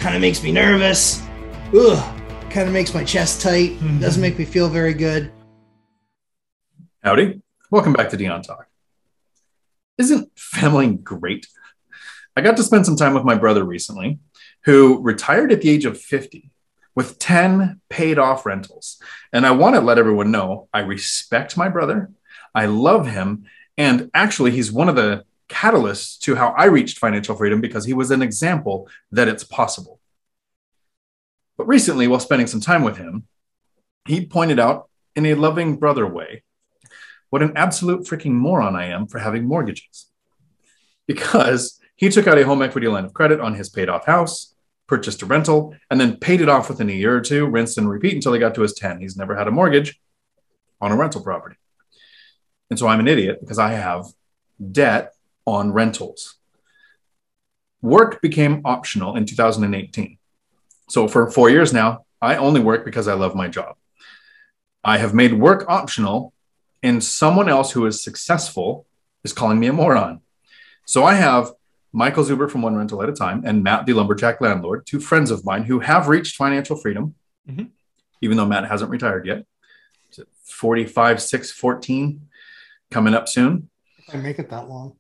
kind of makes me nervous. Ugh, kind of makes my chest tight. Doesn't make me feel very good. Howdy. Welcome back to Dion Talk. Isn't family great? I got to spend some time with my brother recently, who retired at the age of 50 with 10 paid off rentals. And I want to let everyone know I respect my brother. I love him. And actually, he's one of the catalysts to how I reached financial freedom because he was an example that it's possible. But recently, while spending some time with him, he pointed out in a loving brother way what an absolute freaking moron I am for having mortgages. Because he took out a home equity line of credit on his paid off house, purchased a rental, and then paid it off within a year or two, rinsed and repeat until he got to his 10. He's never had a mortgage on a rental property. And so I'm an idiot because I have debt on rentals. Work became optional in 2018. So for 4 years now, I only work because I love my job. I have made work optional, and someone else who is successful is calling me a moron. So I have Michael Zuber from One Rental at a Time and Matt, the lumberjack landlord, two friends of mine who have reached financial freedom, even though Matt hasn't retired yet. Is it 45, 6, 14 coming up soon? If I make it that long.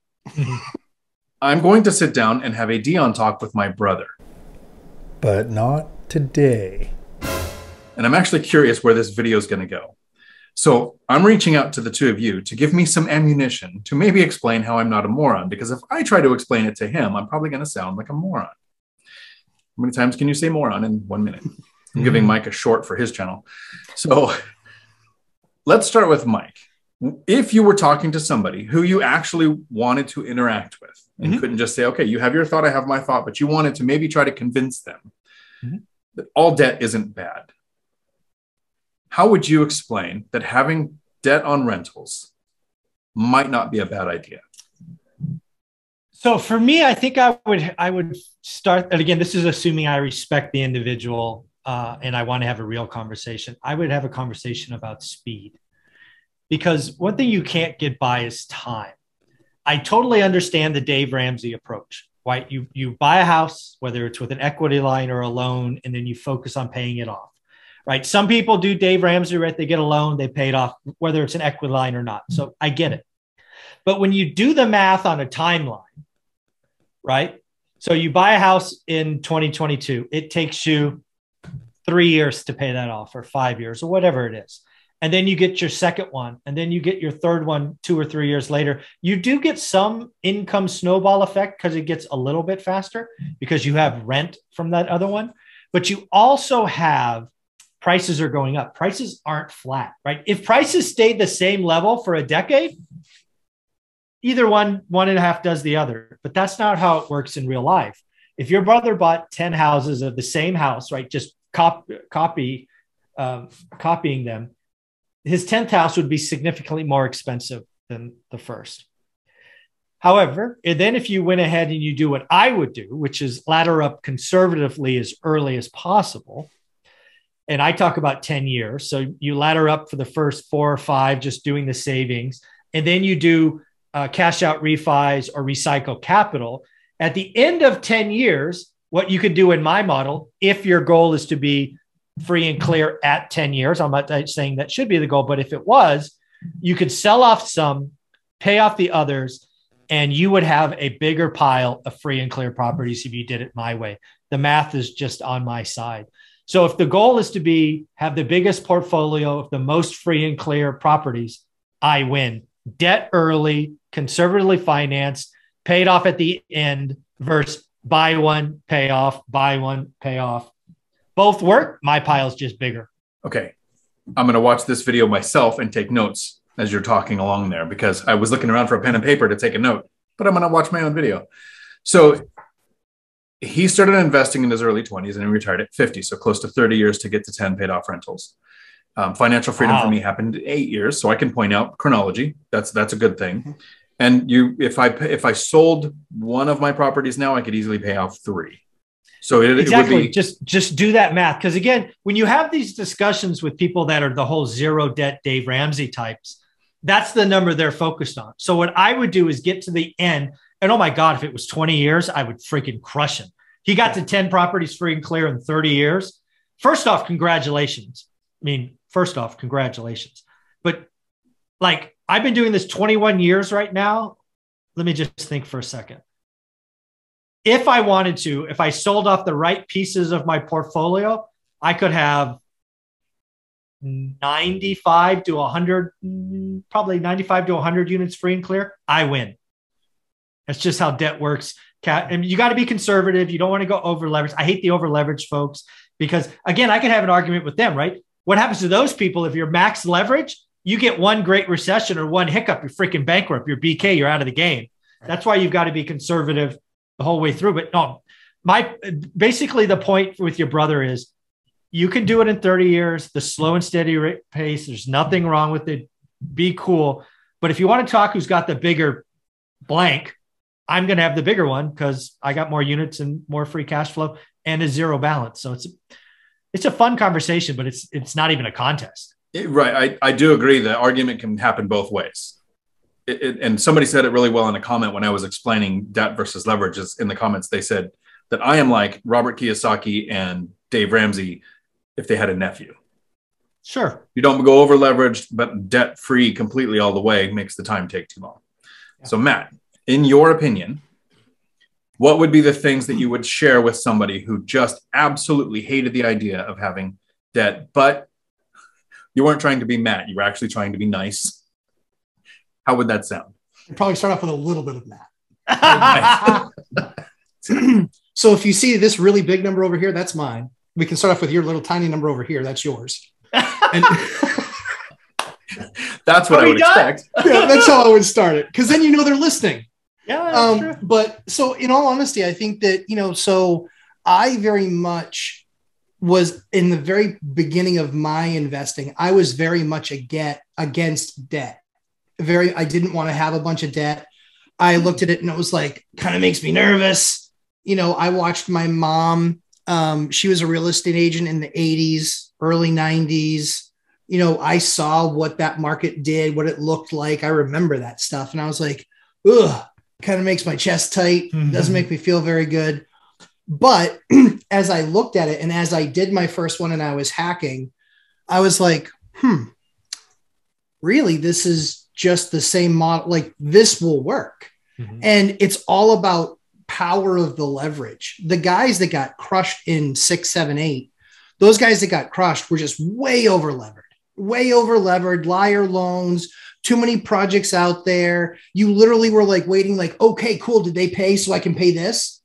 I'm going to sit down and have a Dion talk with my brother. But not today. And I'm actually curious where this video is going to go. So I'm reaching out to the two of you to give me some ammunition to maybe explain how I'm not a moron, because if I try to explain it to him, I'm probably going to sound like a moron. How many times can you say moron in 1 minute? I'm giving Mike a short for his channel. So let's start with Mike. If you were talking to somebody who you actually wanted to interact with and couldn't just say, okay, you have your thought, I have my thought, but you wanted to maybe try to convince them that all debt isn't bad. How would you explain that having debt on rentals might not be a bad idea? So for me, I think I would start, and again, this is assuming I respect the individual and I want to have a real conversation. I would have a conversation about speed, because one thing you can't get by is time. I totally understand the Dave Ramsey approach, right? You buy a house, whether it's with an equity line or a loan, and then you focus on paying it off. Right. Some people do Dave Ramsey, right? They get a loan, they pay it off, whether it's an equity line or not. So I get it. But when you do the math on a timeline, right? So you buy a house in 2022, it takes you 3 years to pay that off, or 5 years, or whatever it is. And then you get your second one, and then you get your third one 2 or 3 years later. You do get some income snowball effect because it gets a little bit faster because you have rent from that other one. But you also have prices are going up. Prices aren't flat, right? If prices stayed the same level for a decade, either one and a half does the other, but that's not how it works in real life. If your brother bought 10 houses of the same house, right, just copying them, his 10th house would be significantly more expensive than the first. However, then if you went ahead and you do what I would do, which is ladder up conservatively as early as possible, and I talk about 10 years. So you ladder up for the first 4 or 5, just doing the savings. And then you do cash out refis or recycle capital. At the end of 10 years, what you could do in my model, if your goal is to be free and clear at 10 years, I'm not saying that should be the goal, but if it was, you could sell off some, pay off the others, and you would have a bigger pile of free and clear properties if you did it my way. The math is just on my side. So if the goal is to have the biggest portfolio of the most free and clear properties, I win. Debt early, conservatively financed, paid off at the end versus buy one, pay off, buy one, pay off. Both work. My pile's just bigger. Okay. I'm going to watch this video myself and take notes as you're talking along there, because I was looking around for a pen and paper to take a note, but I'm going to watch my own video. So he started investing in his early 20s and he retired at 50. So close to 30 years to get to 10 paid off rentals. Financial freedom for me happened in 8 years. So I can point out chronology. That's a good thing. And if I sold one of my properties now, I could easily pay off 3. So exactly. It would be just do that math. Because again, when you have these discussions with people that are the whole zero debt Dave Ramsey types, that's the number they're focused on. So what I would do is get to the end, and oh my God, if it was 20 years, I would freaking crush him. He got to 10 properties free and clear in 30 years. First off, congratulations. But like, I've been doing this 21 years right now. Let me just think for a second. If I wanted to, if I sold off the right pieces of my portfolio, I could have 95 to 100, probably 95 to 100 units free and clear. I win. That's just how debt works. And you got to be conservative. You don't want to go over leverage. I hate the over leverage folks because, again, I could have an argument with them, right? What happens to those people if you're max leverage? You get one great recession or one hiccup, you're freaking bankrupt. You're BK, you're out of the game. That's why you've got to be conservative the whole way through. But no, basically the point with your brother is you can do it in 30 years, the slow and steady pace. There's nothing wrong with it. Be cool. But if you want to talk who's got the bigger blank, I'm going to have the bigger one because I got more units and more free cash flow and a zero balance. So it's a fun conversation, but it's not even a contest. Right. I do agree. The argument can happen both ways. And somebody said it really well in a comment when I was explaining debt versus leverage. In the comments, they said that I am like Robert Kiyosaki and Dave Ramsey if they had a nephew. Sure. You don't go over leveraged, but debt free completely all the way makes the time take too long. Yeah. So Matt, in your opinion, what would be the things that you would share with somebody who just absolutely hated the idea of having debt, but you weren't trying to be Matt, you were actually trying to be nice? How would that sound? I'd probably start off with a little bit of Matt. So if you see this really big number over here, that's mine. We can start off with your little tiny number over here. That's yours. And that's what I would expect. Yeah, that's how I would start it. Because then you know they're listening. Yeah, that's true. But so in all honesty, I think that, so I very much was in the very beginning of my investing, I was very much against debt. I didn't want to have a bunch of debt. I looked at it and it was like, kind of makes me nervous. I watched my mom. She was a real estate agent in the 80s, early 90s. I saw what that market did, what it looked like. I remember that stuff. And I was like, ugh, kind of makes my chest tight. Mm-hmm. Doesn't make me feel very good. But as I looked at it and as I did my first one and I was hacking, I was like, really, this is just the same model. Like, this will work. Mm-hmm. And it's all about power of the leverage. The guys that got crushed in 6, 7, 8, those guys that got crushed were just way over levered, liar loans, too many projects out there. You literally were like waiting, like, okay, cool. Did they pay so I can pay this?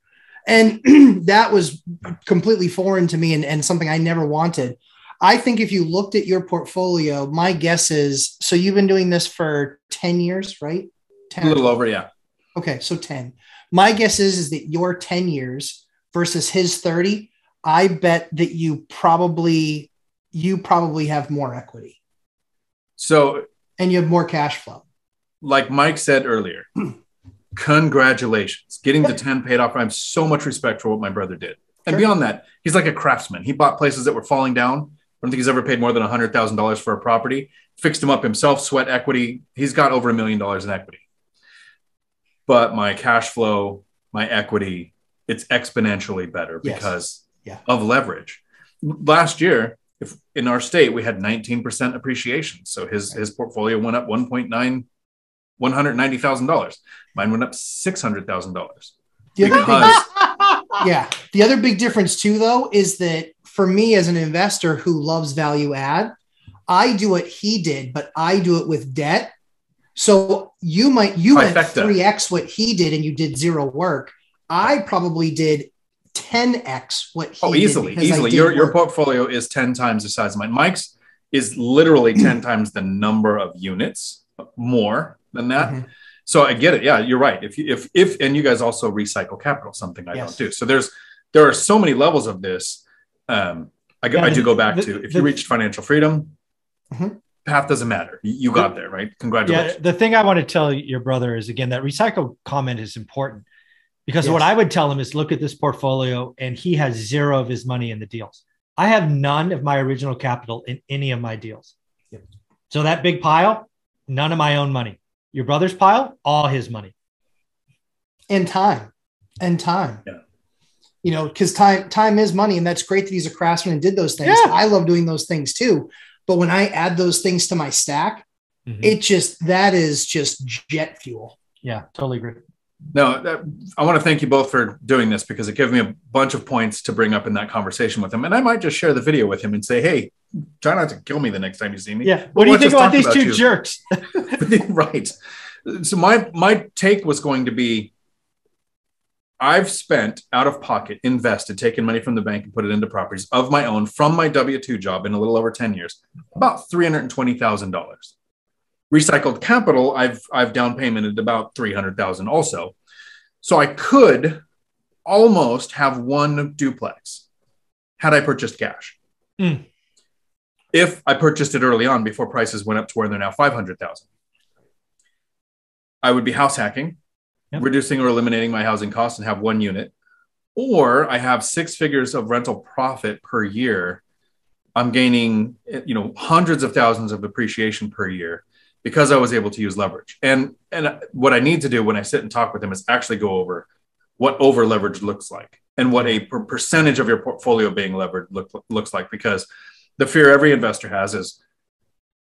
And that was completely foreign to me and something I never wanted. I think if you looked at your portfolio, my guess is, so you've been doing this for 10 years, right? 10. A little over, yeah. Okay, so 10. My guess is that your 10 years versus his 30, I bet that you probably have more equity. So, and you have more cash flow. Like Mike said earlier, congratulations. Getting the 10 paid off. I have so much respect for what my brother did. And beyond that, he's like a craftsman. He bought places that were falling down. I don't think he's ever paid more than $100,000 for a property. Fixed them up himself, sweat equity. He's got over $1 million in equity. But my cash flow, my equity, it's exponentially better because of leverage. Last year, in our state, we had 19% appreciation. So his portfolio went up $190,000. Mine went up $600,000. The other big difference too, though, is that for me as an investor who loves value add, I do what he did, but I do it with debt. So you went 3x what he did and you did zero work. I probably did 10x what he did. Easily. Your portfolio is 10 times the size of mine. Mike's is literally 10 times the number of units, more than that. Mm-hmm. So I get it. Yeah, you're right. If and you guys also recycle capital, something I don't do. So there are so many levels of this. I do go back to if you reached financial freedom, path doesn't matter. You got there, right? Congratulations. Yeah, the thing I want to tell your brother is, again, that recycle comment is important because what I would tell him is look at this portfolio and he has zero of his money in the deals. I have none of my original capital in any of my deals. Yep. So that big pile, none of my own money. Your brother's pile, all his money. And time. Yeah. you know, because time is money, and that's great that he's a craftsman and did those things. Yeah. I love doing those things too. But when I add those things to my stack, that is just jet fuel. Yeah, totally agree. No, I want to thank you both for doing this, because it gave me a bunch of points to bring up in that conversation with him. And I might just share the video with him and say, hey, try not to kill me the next time you see me. Yeah. What do you think about these two jerks? Right. So my take was going to be, I've spent out of pocket, invested, taken money from the bank and put it into properties of my own from my W-2 job in a little over 10 years, about $320,000. Recycled capital, I've down paymented about $300,000 also. So I could almost have one duplex had I purchased cash. If I purchased it early on before prices went up to where they're now $500,000. I would be house hacking, reducing or eliminating my housing costs and have one unit. Or I have 6 figures of rental profit per year. I'm gaining, you know, hundreds of thousands of appreciation per year, because I was able to use leverage. And what I need to do when I sit and talk with him is actually go over what over leverage looks like and what a percentage of your portfolio being levered looks like. Because the fear every investor has is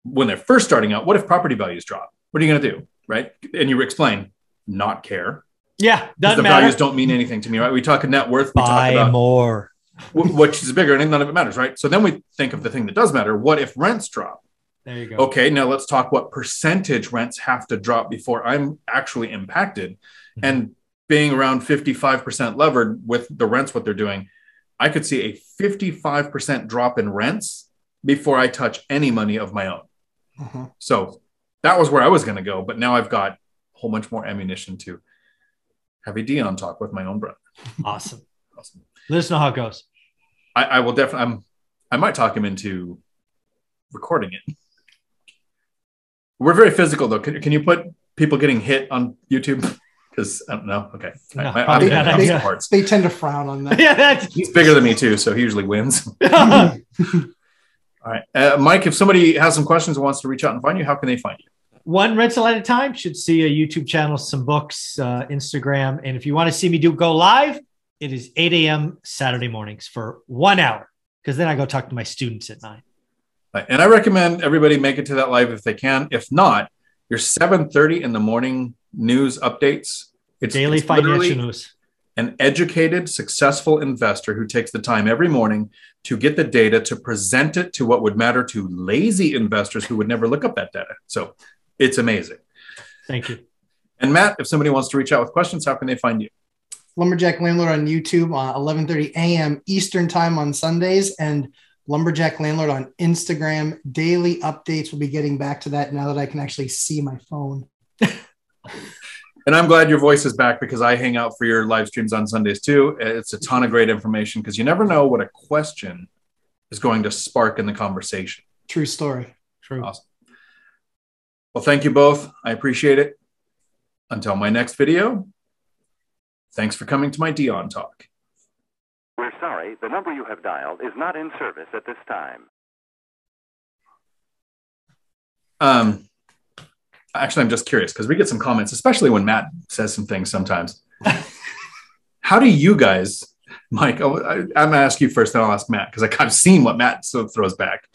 when they're first starting out, what if property values drop? What are you going to do? Right. And you explain, not care. Yeah. Doesn't the matter. Values don't mean anything to me, right? We talk net worth. We Buy talk about more. Which is bigger, and none of it matters, right? So then we think of the thing that does matter. What if rents drop? There you go. Okay, now let's talk what percentage rents have to drop before I'm actually impacted. And being around 55% levered with the rents, what they're doing, I could see a 55% drop in rents before I touch any money of my own. So that was where I was going to go. But now I've got a whole bunch more ammunition to have a Dion talk with my own brother. Awesome. Let us know how it goes. I will definitely, I might talk him into recording it. We're very physical, though. Can you put people getting hit on YouTube? Because I don't know. Okay. No, they tend to frown on that. Yeah, he's bigger than me, too, so he usually wins. All right. Mike, if somebody has some questions and wants to reach out and find you, how can they find you? One rental at a time. Should see a YouTube channel, some books, Instagram. And if you want to see me go live, it is 8 a.m. Saturday mornings for 1 hour, because then I go talk to my students at 9. And I recommend everybody make it to that live if they can. If not, your 7:30 in the morning news updates. It's daily financial news. An educated, successful investor who takes the time every morning to get the data, to present it to what would matter to lazy investors who would never look up that data. So it's amazing. Thank you. And Matt, if somebody wants to reach out with questions, how can they find you? Lumberjack Landlord on YouTube, 11:30 a.m. Eastern time on Sundays, and Lumberjack Landlord on Instagram. Daily updates. We'll be getting back to that now that I can actually see my phone. And I'm glad your voice is back, because I hang out for your live streams on Sundays too. It's a ton of great information, because you never know what a question is going to spark in the conversation. True story. True. Awesome. Well, thank you both. I appreciate it. Until my next video, thanks for coming to my Dion Talk. We're sorry, the number you have dialed is not in service at this time. Actually, I'm just curious, because we get some comments, especially when Matt says some things sometimes. How do you guys, Mike, I'm going to ask you first, then I'll ask Matt, because I've seen what Matt throws back,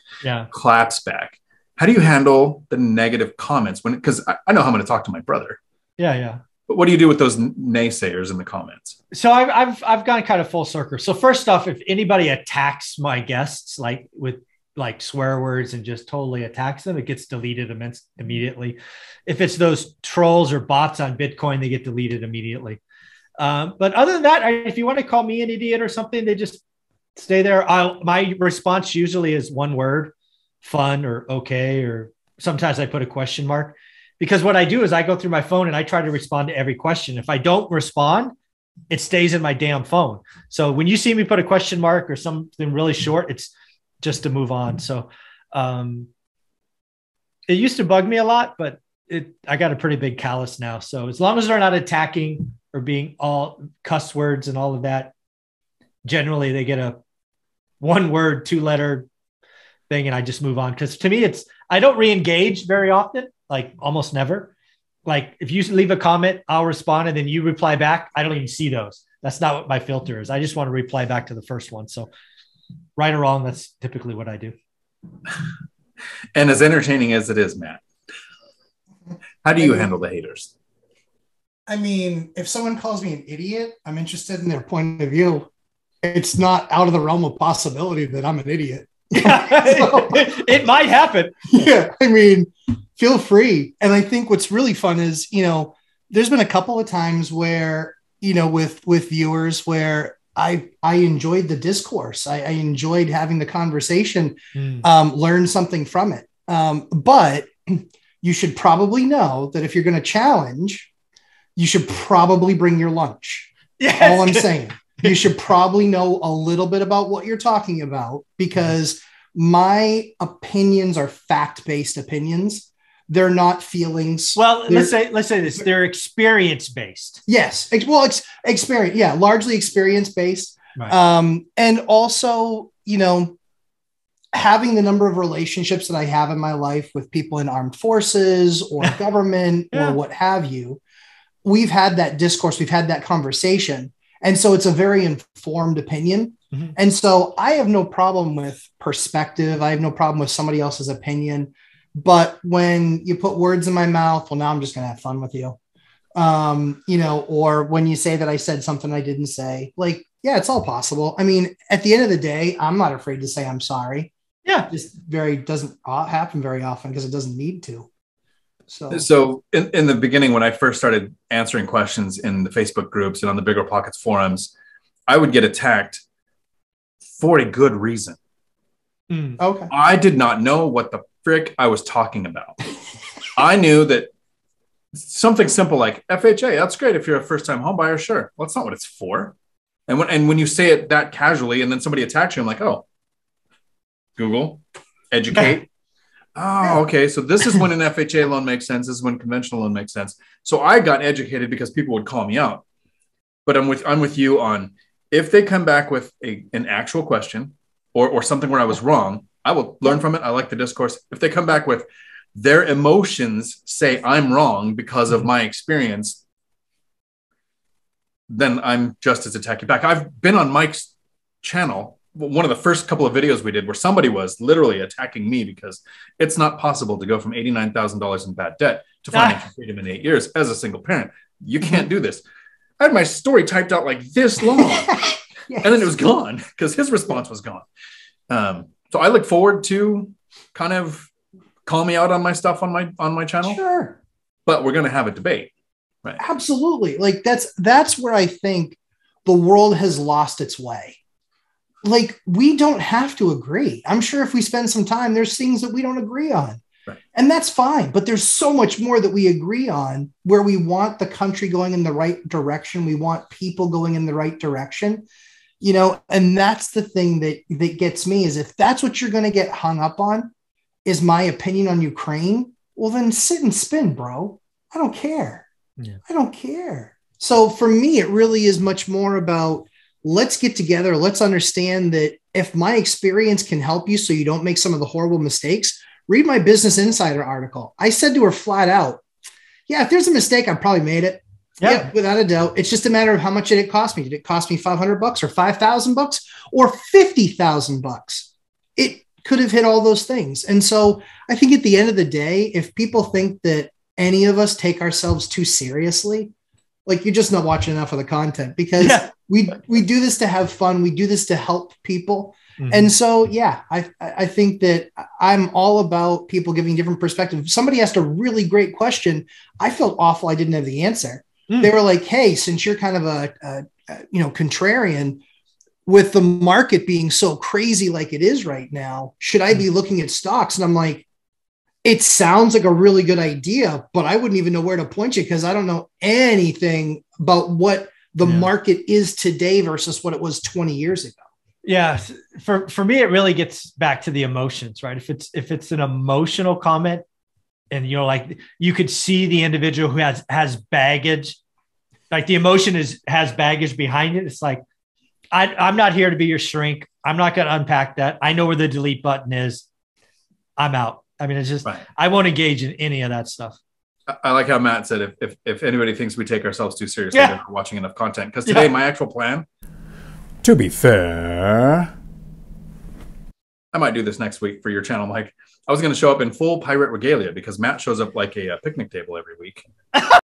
claps back. How do you handle the negative comments? Because I know how I'm going to talk to my brother. Yeah. But what do you do with those naysayers in the comments? So I've gone kind of full circle. So first off, if anybody attacks my guests, like with like swear words and just totally attacks them, it gets deleted immediately. If it's those trolls or bots on Bitcoin, they get deleted immediately. But other than that, if you want to call me an idiot or something, they just stay there. My response usually is one word, fun or okay, or sometimes I put a question mark. Because what I do is I go through my phone and I try to respond to every question. If I don't respond, it stays in my damn phone. So when you see me put a question mark or something really short, it's just to move on. So it used to bug me a lot, but I got a pretty big callus now. So as long as they're not attacking or being all cuss words and all of that, generally they get a 1 word, 2-letter thing, and I just move on. Because to me, I don't re-engage very often. Like almost never. Like if you leave a comment, I'll respond and then you reply back. I don't even see those. That's not what my filter is. I just want to reply back to the first one. So right or wrong, that's typically what I do. And as entertaining as it is, Matt, how do you handle the haters? I mean, if someone calls me an idiot, I'm interested in their point of view. It's not out of the realm of possibility that I'm an idiot. It might happen. Yeah. I mean, feel free. And I think what's really fun is, there's been a couple of times where, with viewers where I enjoyed the discourse. I enjoyed having the conversation, learn something from it. But you should probably know that if you're going to challenge, you should probably bring your lunch. Yes. All I'm saying. You should probably know a little bit about what you're talking about, because my opinions are fact-based opinions. They're not feelings. Well, let's say this. They're experience-based. Yes. Well, experience. Yeah. Largely experience-based. Right. And also, having the number of relationships that I have in my life with people in armed forces or government or what have you, we've had that discourse. We've had that conversation. And so it's a very informed opinion. Mm-hmm. And so I have no problem with perspective. I have no problem with somebody else's opinion. But when you put words in my mouth, well, now I'm just going to have fun with you. Or when you say that I said something I didn't say, like, yeah, it's all possible. I mean, at the end of the day, I'm not afraid to say I'm sorry. Yeah. It just doesn't happen very often because it doesn't need to. So in the beginning, when I first started answering questions in the Facebook groups and on the BiggerPockets forums, I would get attacked for a good reason. Okay. I did not know what the frick I was talking about. I knew that something simple like FHA, that's great if you're a first-time home buyer, sure. Well, that's not what it's for. And when you say it that casually and then somebody attacks you, I'm like, oh, Google, educate. Oh, okay. So this is when an FHA loan makes sense. This is when conventional loan makes sense. So I got educated because people would call me out. But I'm with you on, if they come back with an actual question or something where I was wrong, I will learn from it. I like the discourse. If they come back with their emotions say I'm wrong because of my experience, then I'm just as attacky back. I've been on Mike's channel, one of the first couple of videos we did, where somebody was literally attacking me because it's not possible to go from $89,000 in bad debt to financial freedom in 8 years as a single parent. You can't do this. I had my story typed out like this long, yes. And then it was gone because his response was gone. So I look forward to kind of call me out on my stuff on my channel. Sure. But we're going to have a debate. Right. Absolutely. Like that's where I think the world has lost its way. Like, we don't have to agree. I'm sure if we spend some time, there's things that we don't agree on. Right. And that's fine. But there's so much more that we agree on, where we want the country going in the right direction. We want people going in the right direction, and that's the thing that gets me, is if that's what you're going to get hung up on, is my opinion on Ukraine, well, then sit and spin, bro. I don't care. Yeah. I don't care. So for me, it really is much more about, let's get together. Let's understand that if my experience can help you so you don't make some of the horrible mistakes, read my Business Insider article. I said to her flat out, yeah, if there's a mistake, I probably made it. Yeah, without a doubt. It's just a matter of how much did it cost me? Did it cost me $500 or $5,000 or $50,000? It could have hit all those things. And so I think at the end of the day, if people think that any of us take ourselves too seriously, like, you're just not watching enough of the content, because we do this to have fun. We do this to help people. Mm-hmm. And so, I think that I'm all about people giving different perspectives. If somebody asked a really great question, I felt awful I didn't have the answer. They were like, hey, since you're kind of a contrarian, with the market being so crazy like it is right now, should I be looking at stocks? And I'm like, it sounds like a really good idea, but I wouldn't even know where to point you, because I don't know anything about what the market is today versus what it was 20 years ago. Yeah. For me, it really gets back to the emotions, right? If it's an emotional comment, and like, you could see the individual who has baggage, like the emotion has baggage behind it. It's like, I'm not here to be your shrink. I'm not going to unpack that. I know where the delete button is. I'm out. I mean, it's just, right. I won't engage in any of that stuff. I like how Matt said if anybody thinks we take ourselves too seriously, they're not watching enough content. Because today, my actual plan. To be fair, I might do this next week for your channel, Mike. I was going to show up in full pirate regalia because Matt shows up like a picnic table every week.